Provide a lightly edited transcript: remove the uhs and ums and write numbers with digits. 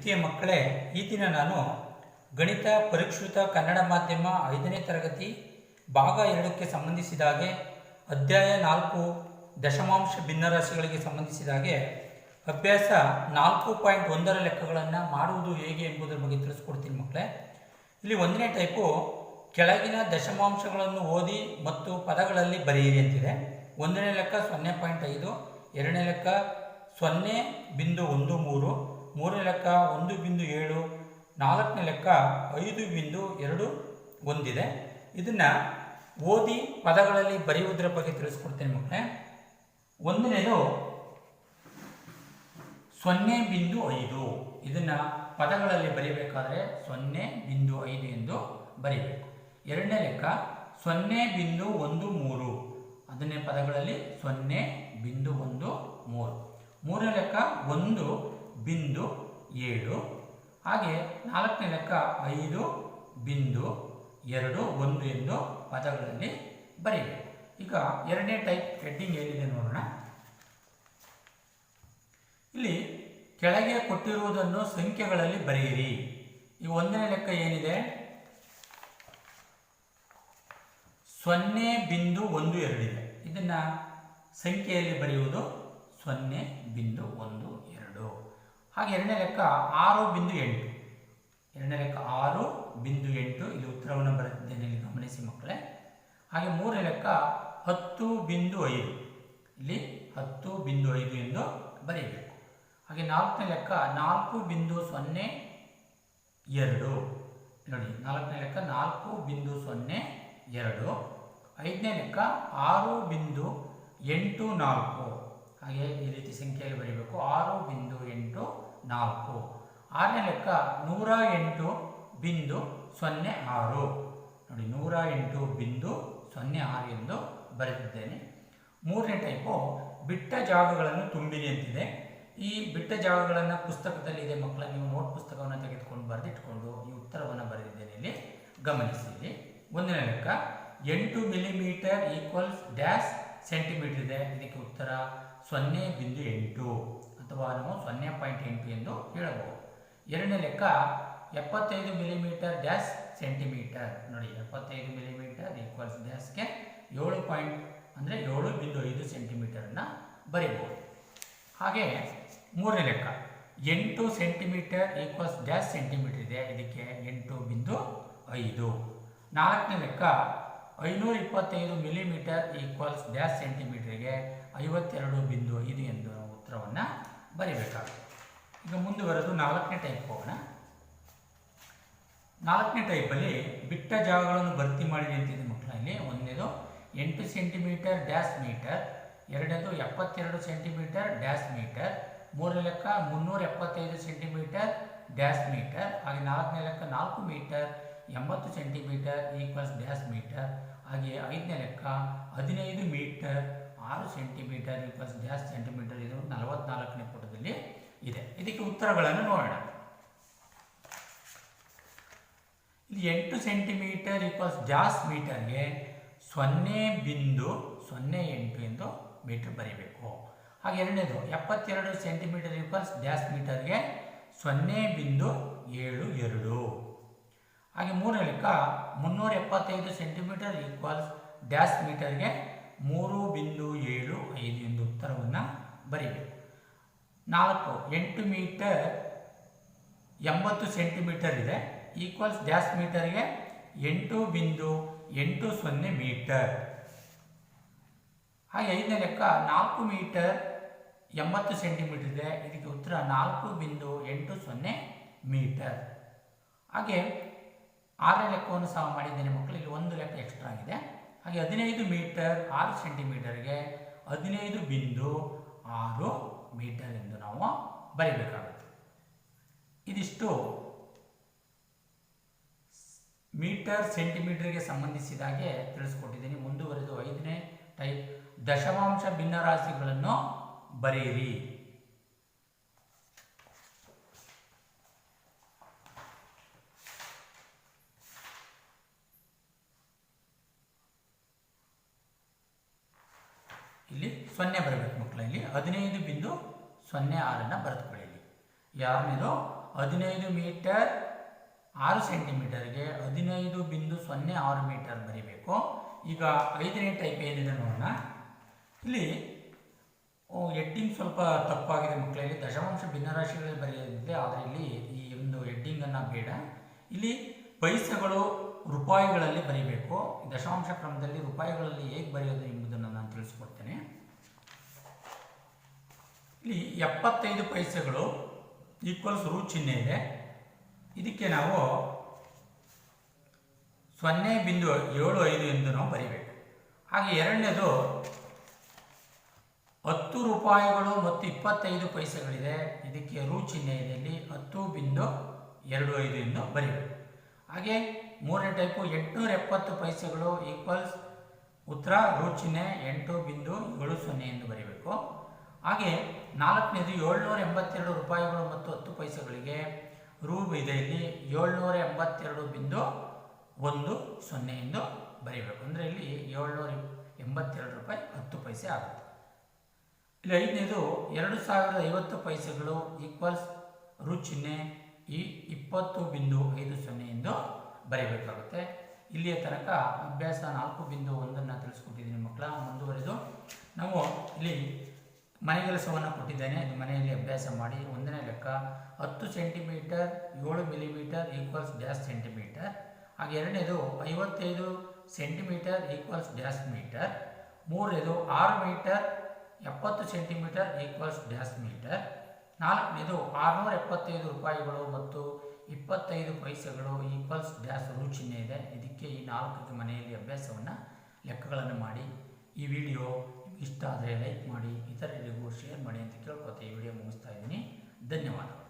ಪ್ರೀತಿಯ ಮಕ್ಕಳೇ, ಈ ದಿನ ನಾನು ಗಣಿತ ಪರಿಷ್ಕೃತ ಕನ್ನಡ ಮಾಧ್ಯಮ 5ನೇ ತರಗತಿ ಭಾಗ 2ಕ್ಕೆ ಸಂಬಂಧಿಸಿದ ಹಾಗೆ ಅಧ್ಯಾಯ 4 ದಶಮಾಂಶ ಭಿನ್ನರಾಶಿಗಳಿಗೆ ಸಂಬಂಧಿಸಿದ ಹಾಗೆ ಅಭ್ಯಾಸ 4.1ರ ಲೆಕ್ಕಗಳನ್ನು ಮಾಡುವುದು ಹೇಗೆ ಎಂಬುದರ ಬಗ್ಗೆ ತಿಳಿಸ್ಕೊಡ್ತೀನಿ ಮಕ್ಕಳೇ. ಇಲ್ಲಿ 1ನೇ ಟೈಪು ಕೆಳಗಿನ ದಶಮಾಂಶಗಳನ್ನು ಓದಿ ಮತ್ತು ಪದಗಳಲ್ಲಿ ಬರೆಯಿರಿ ಅಂತಿದೆ. 1ನೇ ಲೆಕ್ಕ 0.5, 2ನೇ ಲೆಕ್ಕ 0.13, 3ನೇ ಲೆಕ್ಕ 1.7, 4ನೇ ಲೆಕ್ಕ 5.2 ಇದೆ. ಇದನ್ನು ಓದಿ ಪದಗಳಲ್ಲಿ ಬರೆಯುವುದರ ಬಗ್ಗೆ ತಿಳಿಸ್ಕೊಡ್ತೇನೆ ಮಕ್ಕಳೇ. 1ನೇದು 0.5. ಇದನ್ನು ಪದಗಳಲ್ಲಿ ಬರೀಬೇಕಾದ್ರೆ 0.5 ಎಂದು ಬರೀಬೇಕು. 2ನೇ ಲೆಕ್ಕ 0.13, ಅದನ್ನೇ ಪದಗಳಲ್ಲಿ 0.13. 3ನೇ ಲೆಕ್ಕ 1.7, ಹಾಗೆ 4ನೇ ಲೆಕ್ಕ 5.21 ಎಂದು ಪದಗಳಲ್ಲಿ ಬರೀಬೇಕು. ಈಗ 2ನೇ ಟೈಪ್ ಹೆಡ್ಡಿಂಗ್ ಏನಿದೆ ನೋಡೋಣ. ಇಲ್ಲಿ ಕೆಳಗೆ ಕೊಟ್ಟಿರುವುದನ್ನು ಸಂಖ್ಯೆಗಳಲ್ಲಿ ಬರೆಯಿರಿ. ಈ 1ನೇ ಲೆಕ್ಕ ಏನಿದೆ 0.12 ಇದೆ. ಇದನ್ನು ಸಂಖ್ಯೆಯಲ್ಲಿ ಬರೆಯುವುದು 0.12. ಹಾಗೆ 2ನೇ ಲೆಕ್ಕ 6.8. 2ನೇ ಲೆಕ್ಕ 6.8. ಇಲ್ಲಿ ಉತ್ತರವನ್ನು ಬರೆದಿದ್ದೇನೆ, ಇಲ್ಲಿ ಗಮನಿಸಿ ಮಕ್ಕಳೇ. ಹಾಗೆ 3ನೇ ಲೆಕ್ಕ 10.5. ಇಲ್ಲಿ 10.5 ಎಂದು ಬರೆಯಬೇಕು. ಹಾಗೆ 4ನೇ ಲೆಕ್ಕ 4.02. ನೋಡಿ, 4ನೇ ಲೆಕ್ಕ 4.02. 5ನೇ ಲೆಕ್ಕ 6.84. ಹಾಗೆ ಈ ರೀತಿ ಸಂಖ್ಯೆಯಲ್ಲಿ ಬರೀಬೇಕು, 6.84. 6ನೇ ಲೆಕ್ಕ 108.06. ನೋಡಿ, 108.06 ಎಂದು ಬರೆದಿದ್ದೇನೆ. 3ನೇ ಟೈಪು ಬಿಟ್ಟ ಜಾಗಗಳನ್ನು ತುಂಬಿರಿ ಅಂತಿದೆ. ಈ ಬಿಟ್ಟ ಜಾಗಗಳನ್ನು ಪುಸ್ತಕದಲ್ಲಿ ಇದೆ ಮಕ್ಕಳ, ನೀವು ನೋಟ್ ಪುಸ್ತಕವನ್ನು ತೆಗೆದುಕೊಂಡು ಬರೆದಿಟ್ಕೊಂಡು ಈ ಉತ್ತರವನ್ನು ಬರೆದಿದ್ದೇನೆ, ಇಲ್ಲಿ ಗಮನಿಸಿ. ಇಲ್ಲಿ 1ನೇ ಲೆಕ್ಕ 8 ಮಿಲಿಮೀಟರ್ ಈಕ್ವಲ್ಸ್ ಡ್ಯಾಶ್ ಸೆಂಟಿಮೀಟರ್ ಇದೆ. ಇದಕ್ಕೆ ಉತ್ತರ 0.8 ಅಥವಾ ನಾವು 0.8 ಎಂದು ಹೇಳಬಹುದು. 2ನೇ ಲೆಕ್ಕ 75 ಮಿಲಿಮೀಟರ್ ಡ್ಯಾಶ್ ಸೆಂಟಿಮೀಟರ್. ನೋಡಿ, 75 ಮಿಲಿಮೀಟರ್ ಈಕ್ವಲ್ಸ್ ಡ್ಯಾಶ್ಗೆ 7.5 ಸೆಂಟಿಮೀಟರನ್ನು ಬರೀಬಹುದು. ಹಾಗೆ 3ನೇ ಲೆಕ್ಕ 8 ಸೆಂಟಿಮೀಟರ್ ಈಕ್ವಲ್ಸ್ ಡ್ಯಾಶ್ ಸೆಂಟಿಮೀಟರ್ ಇದೆ. ಇದಕ್ಕೆ 8.5. 4ನೇ ಲೆಕ್ಕ 525 ಮಿಲಿಮೀಟರ್ ಈಕ್ವಲ್ಸ್ ಡ್ಯಾಶ್ ಸೆಂಟಿಮೀಟರ್ಗೆ 52.5 ಎಂದು ನಾವು ಉತ್ತರವನ್ನು ಬರೀಬೇಕಾಗುತ್ತೆ. ಈಗ ಮುಂದುವರೆದು 4ನೇ ಟೈಪ್ ಹೋಗೋಣ. 4ನೇ ಟೈಪಲ್ಲಿ ಬಿಟ್ಟ ಜಾಗಗಳನ್ನು ಭರ್ತಿ ಮಾಡಿ ಅಂತಿದೆ ಮಕ್ಕಳ. ಇಲ್ಲಿ 1ನೇದು 8 ಸೆಂಟಿಮೀಟರ್ ಡ್ಯಾಶ್ ಮೀಟರ್, 2ನೇದು 72 ಸೆಂಟಿಮೀಟರ್ ಡ್ಯಾಶ್ ಮೀಟರ್, 3ನೇ ಲೆಕ್ಕ 375 ಸೆಂಟಿಮೀಟರ್ ಡ್ಯಾಶ್ ಮೀಟರ್, ಹಾಗೆ 4ನೇ ಲೆಕ್ಕ 4 metre 80 centimetre equals dash metre, ಹಾಗೆ 5ನೇ ಲೆಕ್ಕ 15 metre 6 centimetre equals dash centimetre. ಇದು 44ನೇ ಪುಟದಲ್ಲಿ ಇದೆ. ಇದಕ್ಕೆ ಉತ್ತರಗಳನ್ನು ನೋಡೋಣ. ಇಲ್ಲಿ 8 ಸೆಂಟಿಮೀಟರ್ ಈಕ್ವಲ್ಸ್ ಡ್ಯಾಶ್ ಮೀಟರ್ಗೆ 0.08 ಎಂದು ಮೀಟರ್ ಬರೀಬೇಕು. ಹಾಗೆ 2ನೇದು 72 ಸೆಂಟಿಮೀಟರ್ ಈಕ್ವಲ್ಸ್ ಡ್ಯಾಶ್ ಮೀಟರ್ಗೆ 0.72. ಹಾಗೆ 3ನೇ ಲೆಕ್ಕ 375 ಸೆಂಟಿಮೀಟರ್ ಈಕ್ವಲ್ಸ್ ಡ್ಯಾಶ್ ಮೀಟರ್ಗೆ 3.75 ಎಂದು ಉತ್ತರವನ್ನು ಬರೀಬೇಕು. 4 8 ಮೀಟರ್ 80 ಸೆಂಟಿಮೀಟರ್ ಇದೆ ಈಕ್ವಲ್ಸ್ ಡ್ಯಾಶ್ ಮೀಟರ್ಗೆ 8.80 ಮೀಟರ್. ಹಾಗೆ 5ನೇ ಲೆಕ್ಕ 4 ಮೀಟರ್ 80 ಸೆಂಟಿಮೀಟರ್ ಇದೆ. ಇದಕ್ಕೆ ಉತ್ತರ 4.80 ಮೀಟರ್. ಹಾಗೆ 6ನೇ ಲೆಕ್ಕವನ್ನು ಸಹ ಮಾಡಿದ್ದೇನೆ ಮಕ್ಕಳು. ಇಲ್ಲಿ 1 ಲೆಕ್ಕ ಎಕ್ಸ್ಟ್ರಾ ಆಗಿದೆ. ಹಾಗೆ 15 ಮೀಟರ್ 6 ಸೆಂಟಿಮೀಟರ್ಗೆ 15.6 ಮೀಟರ್ ಎಂದು ನಾವು ಬರೀಬೇಕಾಗುತ್ತೆ. ಇದಿಷ್ಟು ಮೀಟರ್ ಸೆಂಟಿಮೀಟರ್ಗೆ ಸಂಬಂಧಿಸಿದ ಹಾಗೆ ತಿಳಿಸ್ಕೊಟ್ಟಿದ್ದೀನಿ. ಮುಂದುವರೆದು 5ನೇ ಟೈಪ್ ದಶಮಾಂಶ ಭಿನ್ನರಾಶಿಗಳನ್ನು ಬರೆಯಿರಿ. ಇಲ್ಲಿ 0 ಬರಬೇಕು ಮಕ್ಕಳ. ಇಲ್ಲಿ 15.06 ಬರೆದುಕೊಳ್ಳಿ. 6ನೇದು 15 ಮೀಟರ್ 6 ಸೆಂಟಿಮೀಟರ್ಗೆ 15.06 ಮೀಟರ್ ಬರೀಬೇಕು. ಈಗ 5ನೇ ಟೈಪ್ ಏನಿದೆ ನೋಡೋಣ. ಇಲ್ಲಿ ಹೆಡ್ಡಿಂಗ್ ಸ್ವಲ್ಪ ತಪ್ಪಾಗಿದೆ ಮಕ್ಕಳಲ್ಲಿ. ದಶಮಾಂಶ ಭಿನ್ನರಾಶಿಗಳಲ್ಲಿ ಬರೆಯಲಿದೆ, ಆದರೆ ಇಲ್ಲಿ ಈ ಒಂದು ಹೆಡ್ಡಿಂಗನ್ನು ಬೇಡ. ಇಲ್ಲಿ ಪೈಸೆಗಳು ರೂಪಾಯಿಗಳಲ್ಲಿ ಬರೀಬೇಕು. ದಶಮಾಂಶ ಕ್ರಮದಲ್ಲಿ ರೂಪಾಯಿಗಳಲ್ಲಿ ಹೇಗೆ ಬರೆಯೋದು ಎಂಬುದನ್ನು ನಾನು ತಿಳಿಸ್ಕೊಡ್ತೇನೆ. ಇಲ್ಲಿ 75 ಪೈಸೆಗಳು ಈಕ್ವಲ್ಸ್ ರೂ ಚಿಹ್ನೆ ಇದೆ. ಇದಕ್ಕೆ ನಾವು 0.75 ಎಂದು ನಾವು ಬರೀಬೇಕು. ಹಾಗೆ ಎರಡನೇದು 10 ರೂಪಾಯಿಗಳು ಮತ್ತು 25 ಪೈಸೆಗಳಿದೆ. ಇದಕ್ಕೆ ರೂ ಚಿಹ್ನೆ ಇದೆ, ಇಲ್ಲಿ 10.25 ಎಂದು ಬರೀಬೇಕು. ಹಾಗೆ ಮೂರನೇ ಟೈಪು 870 ಪೈಸೆಗಳು ಈಕ್ವಲ್ಸ್ ಉತ್ತರ ರೂ ಚಿಹ್ನೆ 8.70 ಎಂದು ಬರೀಬೇಕು. ಹಾಗೆ ನಾಲ್ಕನೇದು 782 ರೂಪಾಯಿಗಳು ಮತ್ತು 10 ಪೈಸೆಗಳಿಗೆ ರೂ ಇದೆ, ಇಲ್ಲಿ 782.10 ಎಂದು ಬರೀಬೇಕು. ಅಂದರೆ ಇಲ್ಲಿ 782 ರೂಪಾಯಿ 10 ಪೈಸೆ ಆಗುತ್ತೆ. ಇಲ್ಲಿ ಐದನೇದು 2050 ಪೈಸೆಗಳು ಈಕ್ವಲ್ಸ್ ರೂ ಚಿಹ್ನೆ 20.50 ಎಂದು ಬರೀಬೇಕಾಗುತ್ತೆ. ಇಲ್ಲಿಯ ತನಕ ಅಭ್ಯಾಸ 4.1 ತಿಳಿಸ್ಕೊಟ್ಟಿದ್ದೀನಿ ಮಕ್ಕಳ. ಮುಂದುವರೆದು ನಾವು ಇಲ್ಲಿ ಮನೆ ಕೆಲಸವನ್ನು ಕೊಟ್ಟಿದ್ದೇನೆ, ಇದು ಮನೆಯಲ್ಲಿ ಅಭ್ಯಾಸ ಮಾಡಿ. ಒಂದನೇ ಲೆಕ್ಕ 10 centimetre 7 millimetre equals dash centimetre. ಹಾಗೆ ಎರಡನೇದು 55 ಸೆಂಟಿಮೀಟರ್ ಈಕ್ವಲ್ಸ್ ಡ್ಯಾಶ್ ಮೀಟರ್. ಮೂರನೇದು 6 metre 70 centimetre equals dash metre. ನಾಲ್ಕನೇದು 675 ರೂಪಾಯಿಗಳು ಮತ್ತು 25 ಪೈಸೆಗಳು ಈಕ್ವಲ್ಸ್ ಡ್ಯಾಶ್ ರೂ ಚಿಹ್ನೆ ಇದೆ. ಇದಕ್ಕೆ ಈ 4 ಮನೆಯಲ್ಲಿ ಅಭ್ಯಾಸವನ್ನು ಲೆಕ್ಕಗಳನ್ನು ಮಾಡಿ. ಈ ವಿಡಿಯೋ ಇಷ್ಟ ಆದರೆ ಲೈಕ್ ಮಾಡಿ, ಇತರರಿಗೂ ಶೇರ್ ಮಾಡಿ ಅಂತ ಕೇಳ್ಕೊತ ಈ ವಿಡಿಯೋ ಮುಗಿಸ್ತಾ ಇದ್ದೀನಿ. ಧನ್ಯವಾದಗಳು.